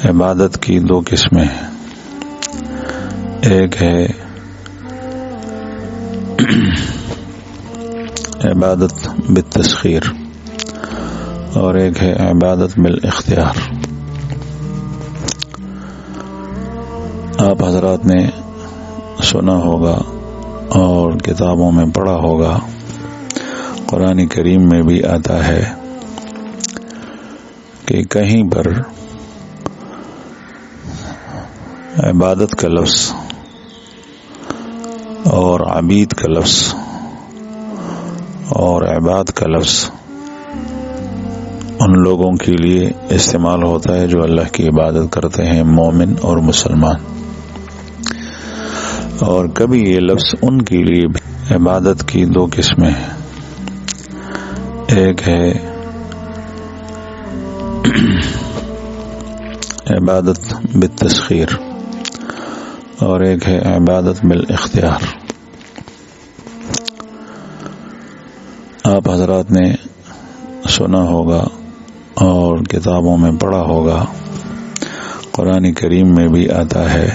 عبادت کی دو قسمیں ہیں، ایک ہے عبادت بالتسخیر اور ایک ہے عبادت بالاختیار۔ آپ حضرات نے سنا ہوگا اور کتابوں میں پڑھا ہوگا، قرآن کریم میں بھی آتا ہے کہ کہیں پر عبادت کا لفظ اور عبید کا لفظ اور عباد کا لفظ ان لوگوں کے لیے استعمال ہوتا ہے جو اللہ کی عبادت کرتے ہیں، مومن اور مسلمان، اور کبھی یہ لفظ ان کے لیے بھی۔ عبادت کی دو قسمیں ہیں، ایک ہے عبادت بالتسخیر اور ایک ہے عبادت بالاختیار۔ آپ حضرات نے سنا ہوگا اور کتابوں میں پڑھا ہوگا، قرآن کریم میں بھی آتا ہے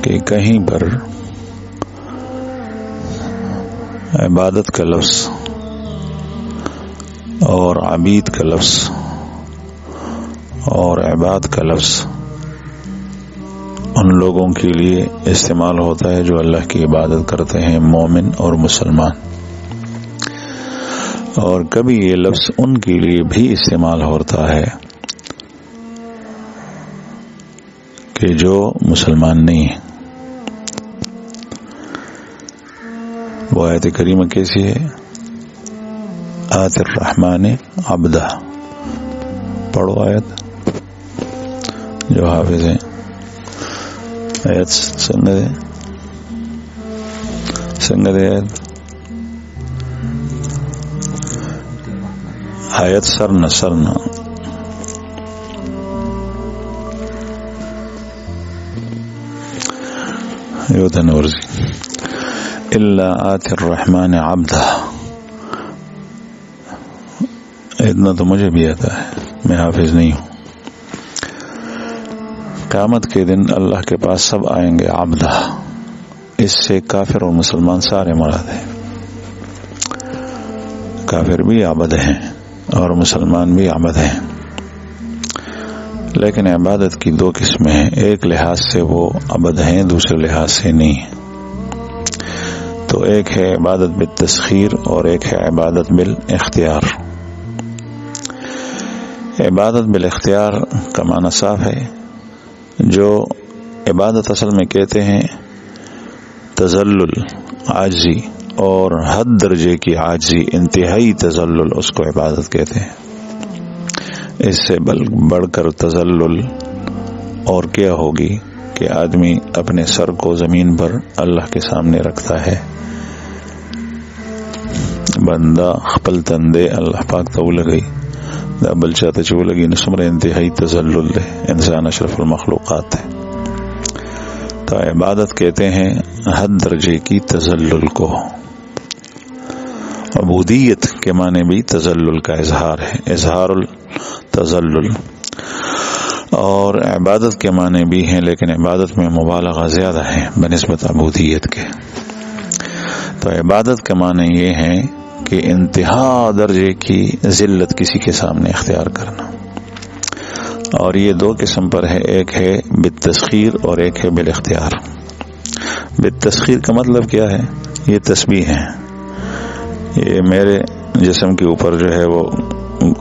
کہ کہیں پر عبادت کا لفظ اور عبید کا لفظ اور عباد کا لفظ ان لوگوں کے لیے استعمال ہوتا ہے جو اللہ کی عبادت کرتے ہیں، مومن اور مسلمان، اور کبھی یہ لفظ ان کے لیے بھی استعمال ہوتا ہے کہ جو مسلمان نہیں ہیں۔ وہ آیت کریمہ کیسی ہے؟ آت الرحمن عبدہ، پڑھو آیت جو حافظ ہیں، آیت سنگت آیت سرنا یوتن ورزی الا آت الرحمن عبدہ۔ اتنا تو مجھے بھی آتا ہے، میں حافظ نہیں ہوں۔ قیامت کے دن اللہ کے پاس سب آئیں گے عبدہ، اس سے کافر اور مسلمان سارے مراد ہیں۔ کافر بھی عبد ہیں اور مسلمان بھی عبد ہیں، لیکن عبادت کی دو قسمیں ہیں، ایک لحاظ سے وہ عبد ہیں، دوسرے لحاظ سے نہیں ہیں۔ تو ایک ہے عبادت بالتسخیر اور ایک ہے عبادت بالاختیار۔ عبادت بالاختیار کا معنی صاف ہے، جو عبادت اصل میں کہتے ہیں تذلل، عاجزی اور حد درجے کی عاجزی، انتہائی تذلل، اس کو عبادت کہتے ہیں۔ اس سے بڑھ کر تذلل اور کیا ہوگی کہ آدمی اپنے سر کو زمین پر اللہ کے سامنے رکھتا ہے، بندہ خپل تندے اللہ پاک تو لگئی دا بل چاہتا چو لگی نسمر انتہائی تذلل دے، انسان اشرف المخلوقات ہے۔ تو عبادت کہتے ہیں حد درجے کی تذلل کو۔ عبودیت کے معنی بھی تذلل کا اظہار ہے، اظہار التذلل، اور عبادت کے معنی بھی ہیں، لیکن عبادت میں مبالغہ زیادہ ہے بنسبت عبودیت کے۔ تو عبادت کے معنی یہ ہیں کہ انتہا درجے کی ذلت کسی کے سامنے اختیار کرنا، اور یہ دو قسم پر ہے، ایک ہے بالتسخیر اور ایک ہے بالاختیار۔ بالتسخیر کا مطلب کیا ہے؟ یہ تسبیح ہے، یہ میرے جسم کے اوپر جو ہے وہ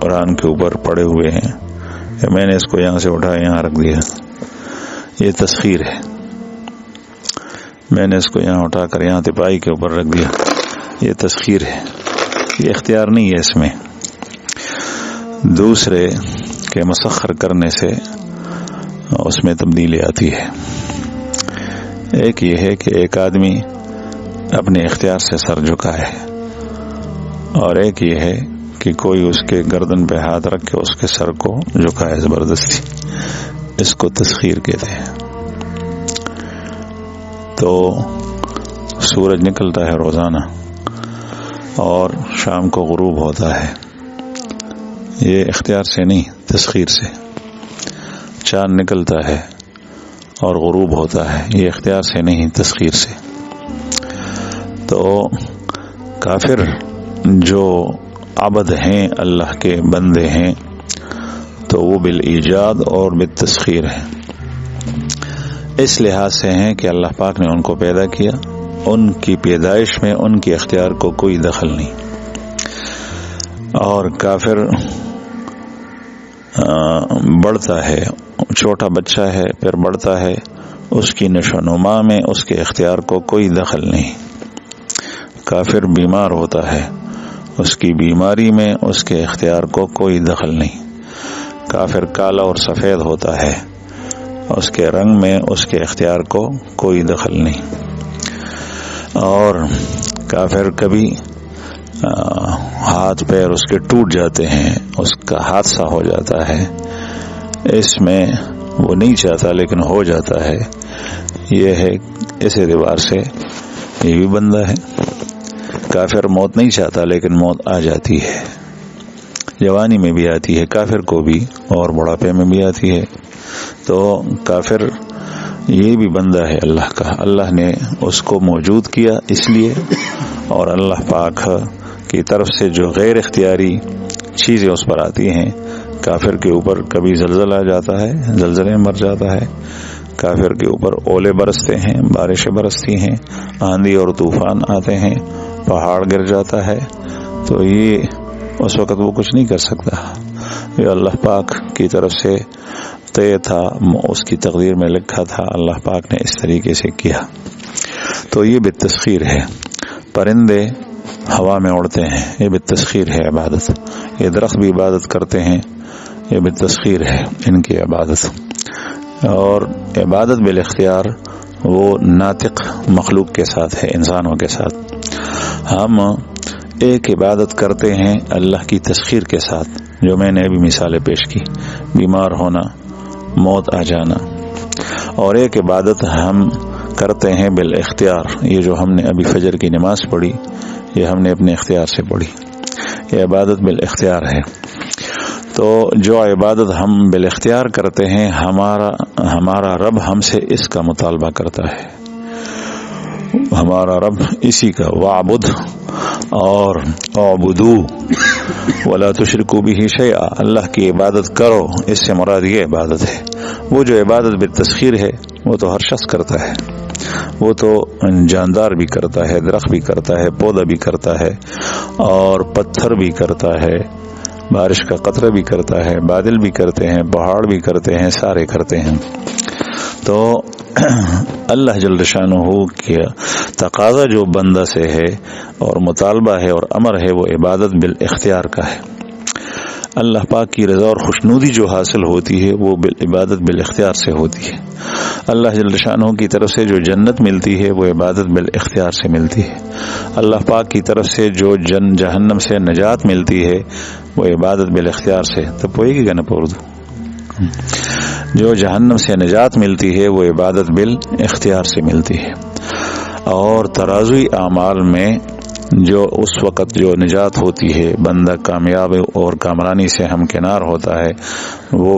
قرآن کے اوپر پڑے ہوئے ہیں، میں نے اس کو یہاں سے اٹھایا یہاں رکھ دیا، یہ تسخیر ہے۔ میں نے اس کو یہاں اٹھا کر یہاں تپائی کے اوپر رکھ دیا، یہ تسخیر ہے، یہ اختیار نہیں ہے اس میں۔ دوسرے کے مسخر کرنے سے اس میں تبدیلی آتی ہے۔ ایک یہ ہے کہ ایک آدمی اپنے اختیار سے سر جھکائے، اور ایک یہ ہے کہ کوئی اس کے گردن پہ ہاتھ رکھ کے اس کے سر کو جھکائے زبردستی، اس کو تسخیر کہتے ہیں۔ تو سورج نکلتا ہے روزانہ اور شام کو غروب ہوتا ہے، یہ اختیار سے نہیں، تسخیر سے۔ چاند نکلتا ہے اور غروب ہوتا ہے، یہ اختیار سے نہیں، تسخیر سے۔ تو کافر جو عبد ہیں، اللہ کے بندے ہیں، تو وہ بالایجاد اور بالتسخیر ہیں۔ اس لحاظ سے ہیں کہ اللہ پاک نے ان کو پیدا کیا، ان کی پیدائش میں ان کے اختیار کو کوئی دخل نہیں۔ اور کافر بڑھتا ہے، چھوٹا بچہ ہے، پھر بڑھتا ہے، اس کی نشو و نما میں اس کے اختیار کو کوئی دخل نہیں۔ کافر بیمار ہوتا ہے، اس کی بیماری میں اس کے اختیار کو کوئی دخل نہیں۔ کافر کالا اور سفید ہوتا ہے، اس کے رنگ میں اس کے اختیار کو کوئی دخل نہیں۔ اور کافر کبھی ہاتھ پیر اس کے ٹوٹ جاتے ہیں، اس کا حادثہ ہو جاتا ہے، اس میں وہ نہیں چاہتا لیکن ہو جاتا ہے۔ یہ ہے اس اعتبار سے یہ بھی بندہ ہے۔ کافر موت نہیں چاہتا لیکن موت آ جاتی ہے، جوانی میں بھی آتی ہے کافر کو بھی، اور بڑھاپے میں بھی آتی ہے۔ تو کافر یہ بھی بندہ ہے اللہ کا، اللہ نے اس کو موجود کیا اس لیے، اور اللہ پاک کی طرف سے جو غیر اختیاری چیزیں اس پر آتی ہیں، کافر کے اوپر کبھی زلزلہ آ جاتا ہے، زلزلے میں مر جاتا ہے، کافر کے اوپر اولے برستے ہیں، بارشیں برستی ہیں، آندھی اور طوفان آتے ہیں، پہاڑ گر جاتا ہے، تو یہ اس وقت وہ کچھ نہیں کر سکتا، یہ اللہ پاک کی طرف سے طے تھا، اس کی تقدیر میں لکھا تھا، اللہ پاک نے اس طریقے سے کیا۔ تو یہ بالتسخیر ہے۔ پرندے ہوا میں اڑتے ہیں، یہ بالتسخیر ہے عبادت۔ یہ درخت بھی عبادت کرتے ہیں، یہ بالتسخیر ہے ان کی عبادت۔ اور عبادت بالاختیار وہ ناطق مخلوق کے ساتھ ہے، انسانوں کے ساتھ۔ ہم ایک عبادت کرتے ہیں اللہ کی تسخیر کے ساتھ، جو میں نے ابھی مثالیں پیش کی، بیمار ہونا، موت آ جانا، اور ایک عبادت ہم کرتے ہیں بالاختیار، یہ جو ہم نے ابھی فجر کی نماز پڑھی، یہ ہم نے اپنے اختیار سے پڑھی، یہ عبادت بالاختیار ہے۔ تو جو عبادت ہم بالاختیار کرتے ہیں، ہمارا رب ہم سے اس کا مطالبہ کرتا ہے، ہمارا رب اسی کا وعبد اور اعبدو ولا تشرکوا بہ شیئا، اللہ کی عبادت کرو، اس سے مراد یہ عبادت ہے۔ وہ جو عبادت بالتسخیر ہے وہ تو ہر شخص کرتا ہے، وہ تو جاندار بھی کرتا ہے، درخت بھی کرتا ہے، پودا بھی کرتا ہے، اور پتھر بھی کرتا ہے، بارش کا قطرہ بھی کرتا ہے، بادل بھی کرتے ہیں، پہاڑ بھی کرتے ہیں، سارے کرتے ہیں۔ تو اللہ جل شانہ کے تقاضا جو بندہ سے ہے اور مطالبہ ہے اور امر ہے، وہ عبادت بالاختیار کا ہے۔ اللہ پاک کی رضا اور خوشنودی جو حاصل ہوتی ہے وہ عبادت بالاختیار سے ہوتی ہے۔ اللہ جل شانہ کی طرف سے جو جنت ملتی ہے وہ عبادت بالاختیار سے ملتی ہے۔ اللہ پاک کی طرف سے جو جہنم سے نجات ملتی ہے وہ عبادت بالاختیار سے، تو پوئے گی نا اردو، جو جہنم سے نجات ملتی ہے وہ عبادت بالاختیار سے ملتی ہے۔ اور ترازوی اعمال میں جو اس وقت جو نجات ہوتی ہے، بندہ کامیاب اور کامرانی سے ہمکنار ہوتا ہے، وہ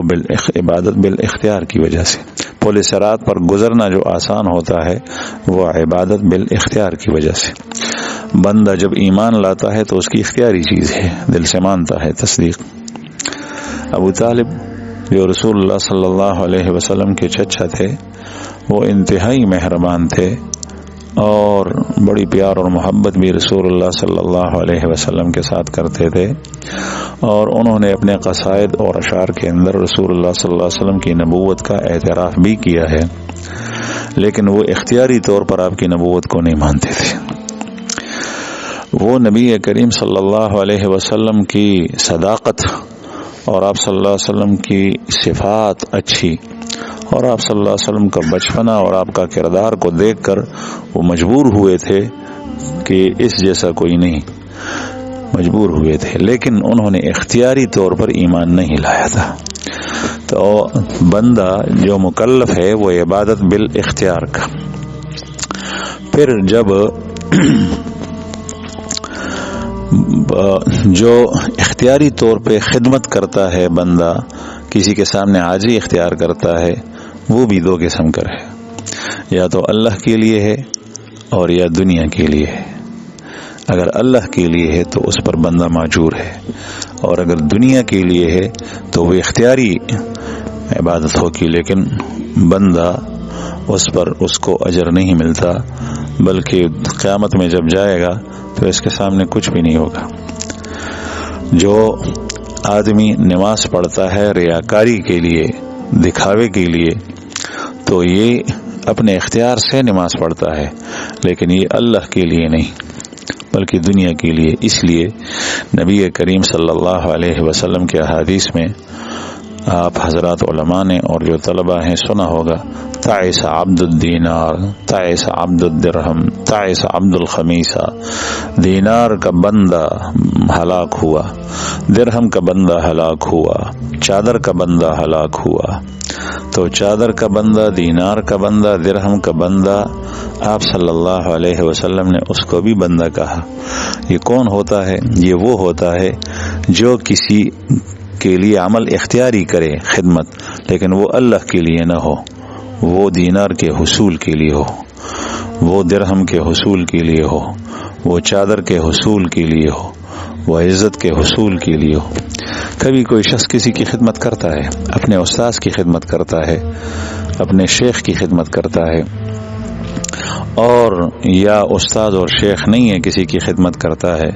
عبادت بالاختیار کی وجہ سے۔ پل صراط پر گزرنا جو آسان ہوتا ہے وہ عبادت بالاختیار کی وجہ سے۔ بندہ جب ایمان لاتا ہے تو اس کی اختیاری چیز ہے، دل سے مانتا ہے، تصدیق۔ ابو طالب جو رسول اللہ صلی اللہ علیہ وسلم کے چچا تھے، وہ انتہائی مہربان تھے اور بڑی پیار اور محبت بھی رسول اللہ صلی اللہ علیہ وسلم کے ساتھ کرتے تھے، اور انہوں نے اپنے قصائد اور اشعار کے اندر رسول اللہ صلی اللہ علیہ وسلم کی نبوت کا اعتراف بھی کیا ہے، لیکن وہ اختیاری طور پر آپ کی نبوت کو نہیں مانتے تھے۔ وہ نبی کریم صلی اللہ علیہ وسلم کی صداقت اور آپ صلی اللہ علیہ وسلم کی صفات اچھی، اور آپ صلی اللہ علیہ وسلم کا بچپنا اور آپ کا کردار کو دیکھ کر وہ مجبور ہوئے تھے کہ اس جیسا کوئی نہیں، مجبور ہوئے تھے، لیکن انہوں نے اختیاری طور پر ایمان نہیں لایا تھا۔ تو بندہ جو مکلف ہے وہ عبادت بالاختیار کا۔ پھر جب جو اختیاری طور پہ خدمت کرتا ہے بندہ کسی کے سامنے عاجزی اختیار کرتا ہے وہ بھی دو قسم کا ہے، یا تو اللہ کے لیے ہے اور یا دنیا کے لیے ہے۔ اگر اللہ کے لیے ہے تو اس پر بندہ ماجور ہے، اور اگر دنیا کے لیے ہے تو وہ اختیاری عبادت ہوگی، لیکن بندہ اس پر اس کو اجر نہیں ملتا، بلکہ قیامت میں جب جائے گا تو اس کے سامنے کچھ بھی نہیں ہوگا۔ جو آدمی نماز پڑھتا ہے ریاکاری کے لیے، دکھاوے کے لیے، تو یہ اپنے اختیار سے نماز پڑھتا ہے، لیکن یہ اللہ کے لیے نہیں بلکہ دنیا کے لیے۔ اس لیے نبی کریم صلی اللہ علیہ وسلم کے احادیث میں آپ حضرات علماء نے اور جو طلبہ ہیں سنا ہوگا، تعس عبد الدینار، تعس عبد الدرہم، تعس عبد الخمیسہ۔ دینار کا بندہ ہلاک ہوا، درہم کا بندہ ہلاک ہوا، چادر کا بندہ ہلاک ہوا۔ تو چادر کا بندہ، دینار کا بندہ، درہم کا بندہ، آپ صلی اللہ علیہ وسلم نے اس کو بھی بندہ کہا۔ یہ کون ہوتا ہے؟ یہ وہ ہوتا ہے جو کسی کے لیے عمل اختیاری کرے، خدمت، لیکن وہ اللہ کے لیے نہ ہو، وہ دینار کے حصول کے لیے ہو، وہ درہم کے حصول کے لیے ہو، وہ چادر کے حصول کے لیے ہو، وہ عزت کے حصول کے لیے ہو۔ کبھی کوئی شخص کسی کی خدمت کرتا ہے، اپنے استاذ کی خدمت کرتا ہے، اپنے شیخ کی خدمت کرتا ہے، اور یا استاد اور شیخ نہیں ہے، کسی کی خدمت کرتا ہے،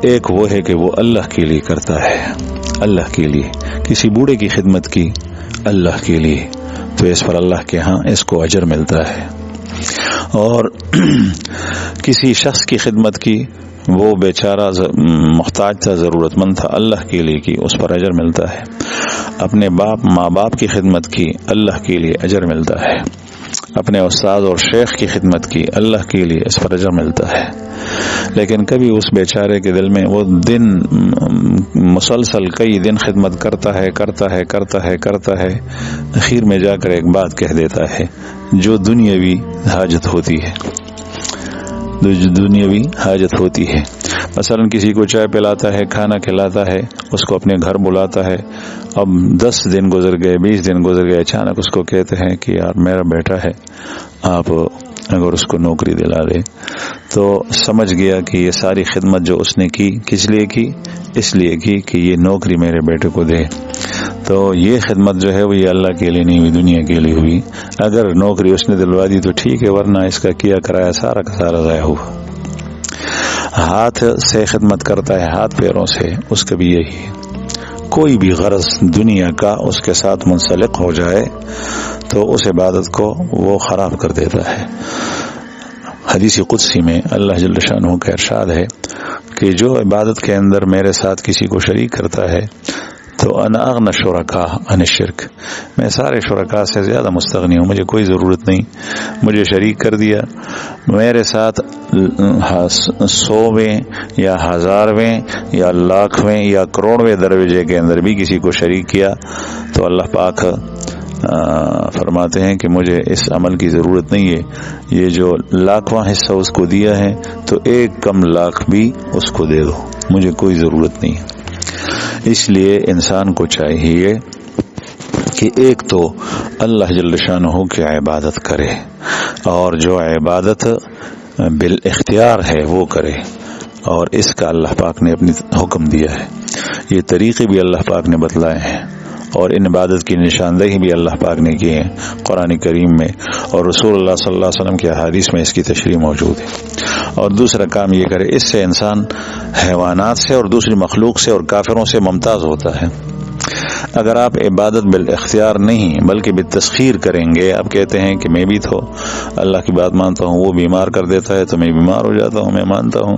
ایک وہ ہے کہ وہ اللہ کے لیے کرتا ہے، اللہ کے لیے۔ کسی بوڑھے کی خدمت کی اللہ کے لیے، تو اس پر اللہ کے ہاں اس کو اجر ملتا ہے۔ اور کسی شخص کی خدمت کی، وہ بیچارہ محتاج تھا، ضرورت مند تھا، اللہ کے لیے کی، اس پر اجر ملتا ہے۔ اپنے ماں باپ کی خدمت کی، اللہ کے لیے اجر ملتا ہے۔ اپنے استاد اور شیخ کی خدمت کی، اللہ کے لیے، اس پر اجر ملتا ہے۔ لیکن کبھی اس بیچارے کے دل میں وہ دن مسلسل کئی دن خدمت کرتا ہے، اخیر میں جا کر ایک بات کہہ دیتا ہے جو دنیاوی حاجت ہوتی ہے، مثلا کسی کو چائے پلاتا ہے، کھانا کھلاتا ہے، اس کو اپنے گھر بلاتا ہے، اب 10 دن گزر گئے، 20 دن گزر گئے، اچانک اس کو کہتے ہیں کہ یار میرا بیٹا ہے، آپ اگر اس کو نوکری دلا دے، تو سمجھ گیا کہ یہ ساری خدمت جو اس نے کی کس لیے کی؟ اس لیے کی کہ یہ نوکری میرے بیٹے کو دے۔ تو یہ خدمت جو ہے وہ یہ اللہ کے لیے نہیں ہوئی، دنیا کے لیے ہوئی۔ اگر نوکری اس نے دلوا دی تو ٹھیک ہے، ورنہ اس کا کیا کرایا سارا کا سارا ضائع ہوا۔ ہاتھ سے خدمت کرتا ہے، ہاتھ پیروں سے، اس کا بھی یہی ہے۔ کوئی بھی غرض دنیا کا اس کے ساتھ منسلک ہو جائے تو اس عبادت کو وہ خراب کر دیتا ہے۔ حدیث قدسی میں اللہ جل شانہ کا ارشاد ہے کہ جو عبادت کے اندر میرے ساتھ کسی کو شریک کرتا ہے تو انا اغنى الشرکاء عن الشرک، میں سارے شرکاء سے زیادہ مستغنی ہوں، مجھے کوئی ضرورت نہیں، مجھے شریک کر دیا، میرے ساتھ 100ویں یا 1000ویں یا لاکھویں یا کروڑویں دروازے کے اندر بھی کسی کو شریک کیا تو اللہ پاک فرماتے ہیں کہ مجھے اس عمل کی ضرورت نہیں ہے، یہ جو لاکھواں حصہ اس کو دیا ہے تو 1 کم لاکھ بھی اس کو دے دو، مجھے کوئی ضرورت نہیں ہے۔ اس لیے انسان کو چاہیے کہ ایک تو اللہ جل شانہ کی عبادت کرے، اور جو عبادت بالاختیار ہے وہ کرے، اور اس کا اللہ پاک نے اپنی حکم دیا ہے، یہ طریقے بھی اللہ پاک نے بتلائے ہیں، اور ان عبادت کی نشاندہی بھی اللہ پاک نے کی ہے قرآن کریم میں، اور رسول اللہ صلی اللہ علیہ وسلم کے احادیث میں اس کی تشریح موجود ہے۔ اور دوسرا کام یہ کرے، اس سے انسان حیوانات سے اور دوسری مخلوق سے اور کافروں سے ممتاز ہوتا ہے۔ اگر آپ عبادت بالاختیار نہیں بلکہ بالتسخیر کریں گے، آپ کہتے ہیں کہ میں بھی تو اللہ کی بات مانتا ہوں، وہ بیمار کر دیتا ہے تو میں بیمار ہو جاتا ہوں، میں مانتا ہوں،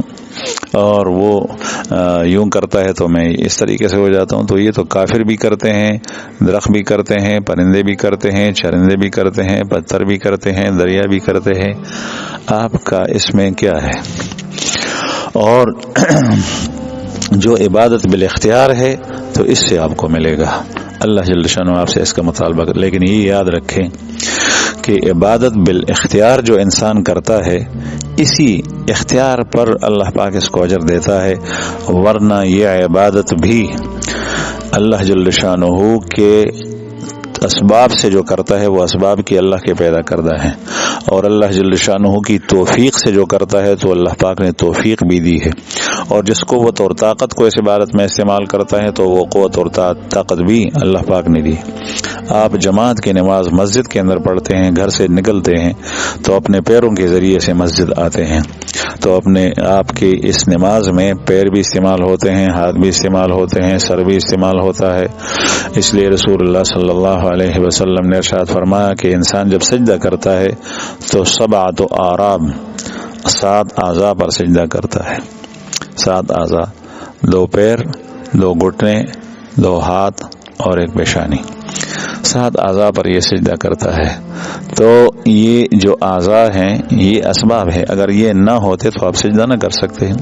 اور وہ یوں کرتا ہے تو میں اس طریقے سے ہو جاتا ہوں، تو یہ تو کافر بھی کرتے ہیں، درخت بھی کرتے ہیں، پرندے بھی کرتے ہیں، چرندے بھی کرتے ہیں، پتھر بھی کرتے ہیں، دریا بھی کرتے ہیں، آپ کا اس میں کیا ہے؟ اور جو عبادت بالاختیار ہے تو اس سے آپ کو ملے گا، اللہ جل شانہ آپ سے اس کا مطالبہ کر، لیکن یہ یاد رکھیں کہ عبادت بالاختیار جو انسان کرتا ہے اسی اختیار پر اللہ پاک اس کو اجر دیتا ہے، ورنہ یہ عبادت بھی اللہ جل شانہ کے اسباب سے جو کرتا ہے وہ اسباب کی اللہ کے پیدا کردہ ہیں، اور اللہ جل شانہ کی توفیق سے جو کرتا ہے تو اللہ پاک نے توفیق بھی دی ہے، اور جس قوت اور طاقت کو اس عبادت میں استعمال کرتا ہے تو وہ قوت اور طاقت بھی اللہ پاک نے دی۔ آپ جماعت کی نماز مسجد کے اندر پڑھتے ہیں، گھر سے نکلتے ہیں تو اپنے پیروں کے ذریعے سے مسجد آتے ہیں، تو اپنے آپ کی اس نماز میں پیر بھی استعمال ہوتے ہیں، ہاتھ بھی استعمال ہوتے ہیں، سر بھی استعمال ہوتا ہے۔ اس لیے رسول اللہ صلی اللہ علیہ وسلم نے ارشاد فرمایا کہ انسان جب سجدہ کرتا ہے تو 7 اعراب 7 اعضاء پر سجدہ کرتا ہے، 7 اعضاء، 2 پیر، 2 گھٹنے، 2 ہاتھ اور 1 پیشانی، 7 اعضاء پر یہ سجدہ کرتا ہے۔ تو یہ جو اعضاء ہیں یہ اسباب ہے، اگر یہ نہ ہوتے تو آپ سجدہ نہ کر سکتے ہیں،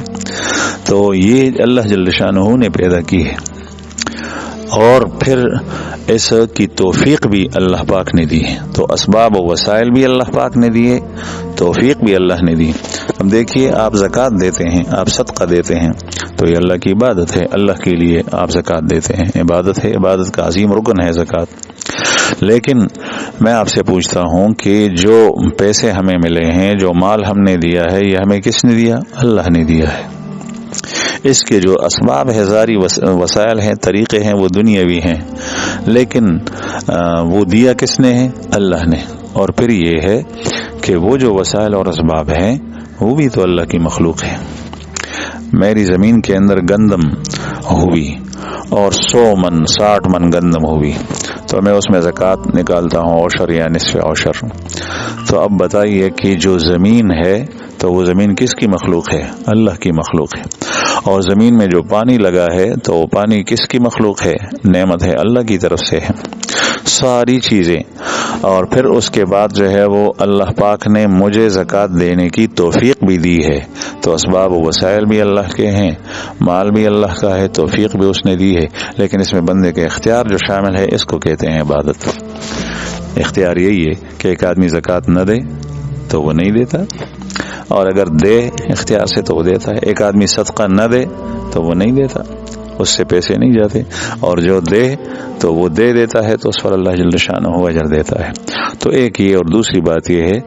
تو یہ اللہ جل شانہ نے پیدا کی ہے، اور پھر اس کی توفیق بھی اللہ پاک نے دی ہے۔ تو اسباب و وسائل بھی اللہ پاک نے دیے، توفیق بھی اللہ نے دی۔ اب دیکھیے، آپ زکوٰۃ دیتے ہیں، آپ صدقہ دیتے ہیں تو یہ اللہ کی عبادت ہے، اللہ کے لیے آپ زکوٰۃ دیتے ہیں، عبادت ہے، عبادت کا عظیم رکن ہے زکوٰۃ۔ لیکن میں آپ سے پوچھتا ہوں کہ جو پیسے ہمیں ملے ہیں، جو مال ہم نے دیا ہے، یہ ہمیں کس نے دیا؟ اللہ نے دیا ہے۔ اس کے جو اسباب ہے، ظاہری وسائل ہیں، طریقے ہیں، وہ دنیاوی ہیں، لیکن وہ دیا کس نے ہے؟ اللہ نے۔ اور پھر یہ ہے کہ وہ جو وسائل اور اسباب ہیں وہ بھی تو اللہ کی مخلوق ہے۔ میری زمین کے اندر گندم ہوئی اور 100 من 60 من گندم ہوئی تو میں اس میں زکوٰۃ نکالتا ہوں، عشر یا نصف عشر۔ تو اب بتائیے کہ جو زمین ہے تو وہ زمین کس کی مخلوق ہے؟ اللہ کی مخلوق ہے۔ اور زمین میں جو پانی لگا ہے تو وہ پانی کس کی مخلوق ہے؟ نعمت ہے، اللہ کی طرف سے ہے ساری چیزیں۔ اور پھر اس کے بعد جو ہے وہ اللہ پاک نے مجھے زکوٰۃ دینے کی توفیق بھی دی ہے، تو اسباب و وسائل بھی اللہ کے ہیں، مال بھی اللہ کا ہے، توفیق بھی اس نے دی ہے، لیکن اس میں بندے کے اختیار جو شامل ہے اس کو کہتے ہیں عبادت۔ اختیار یہی ہے کہ ایک آدمی زکوٰۃ نہ دے تو وہ نہیں دیتا، اور اگر دے اختیار سے تو وہ دیتا ہے۔ ایک آدمی صدقہ نہ دے تو وہ نہیں دیتا، اس سے پیسے نہیں جاتے، اور جو دے تو وہ دے دیتا ہے تو اس پر اللہ جل شانہ اجر دیتا ہے۔ تو ایک یہ، اور دوسری بات یہ ہے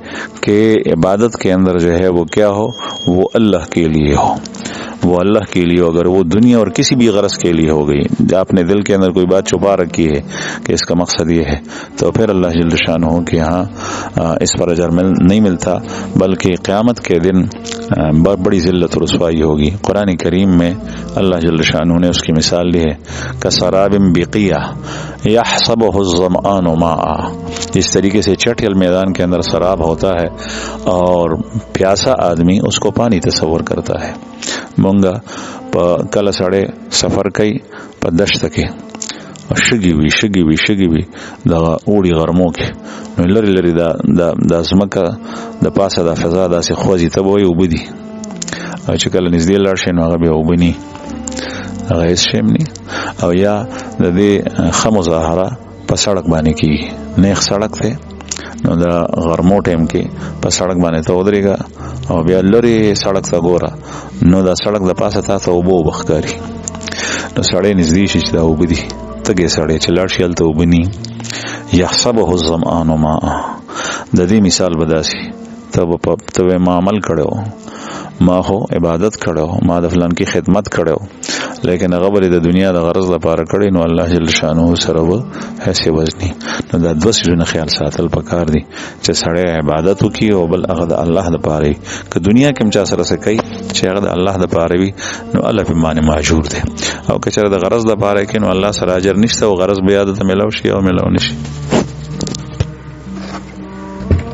کہ عبادت کے اندر جو ہے وہ کیا ہو؟ وہ اللہ کے لیے ہو، وہ اللہ کے لیے ہو۔ اگر وہ دنیا اور کسی بھی غرض کے لیے ہو گئی، آپ نے دل کے اندر کوئی بات چھپا رکھی ہے کہ اس کا مقصد یہ ہے، تو پھر اللہ جل شانہ کے ہاں اس پر اجر نہیں ملتا، بلکہ قیامت کے دن بڑی ذلت و رسوائی ہوگی۔ قرآن کریم میں اللہ جل شانہ نے اس کی مثال لی ہے، کسراب بقیہ یحسبہ الظمآن ماء۔ اس طریقے سے چٹھل میدان کے اندر سراب ہوتا ہے اور پیاسا آدمی اس کو پانی تصور کرتا ہے۔ مونگا کل سڑے سفر کئی پا دشت کے شگی وی دا اوڑی غرمو کے نو لری دا زمکا دا پاسا دا فضا دا سی خوزی تبوی او بدی، او چکل نزدی لرشی نو اغا بی او بنی، اغا اس شیم نی، او یا دا دی خم ظاہرہ پا سڑک بانے کی، نیخ سڑک تھے نو دا غرمو ٹیم کی پا سڑک بانے تا ادری گا، او بیا لری سڑک تا گورا نو دا سڑک دا پاسا تا اوبو بخکاری، نو سڑے نزدیشی چی دا اوبدی تگے سڑے چلار شیل تا اوبنی، یحسبہ الظمآن ماء۔ دا دی مثال بداسی تب ما عمل کڑو، ما ہو عبادت کڑو، ما دا فلان کی خدمت کڑو، لیکن غبر دا دنیا دا غرض دا پارا کڑی نو اللہ جل شانہ سرب ایسے وزنی، نو دا دو سجن خیال ساتل پکار دی چا سڑے عبادتو کی او بل اغد اللہ دا پاری کہ دنیا کم چا سر سکئی چا اغد اللہ دا پاری بھی نو اللہ پی مانے معجور دے، او کچر دا غرض دا پاری کی نو اللہ سر آجر نشتا و غرض بیادت ملاو شی او ملاو نشی۔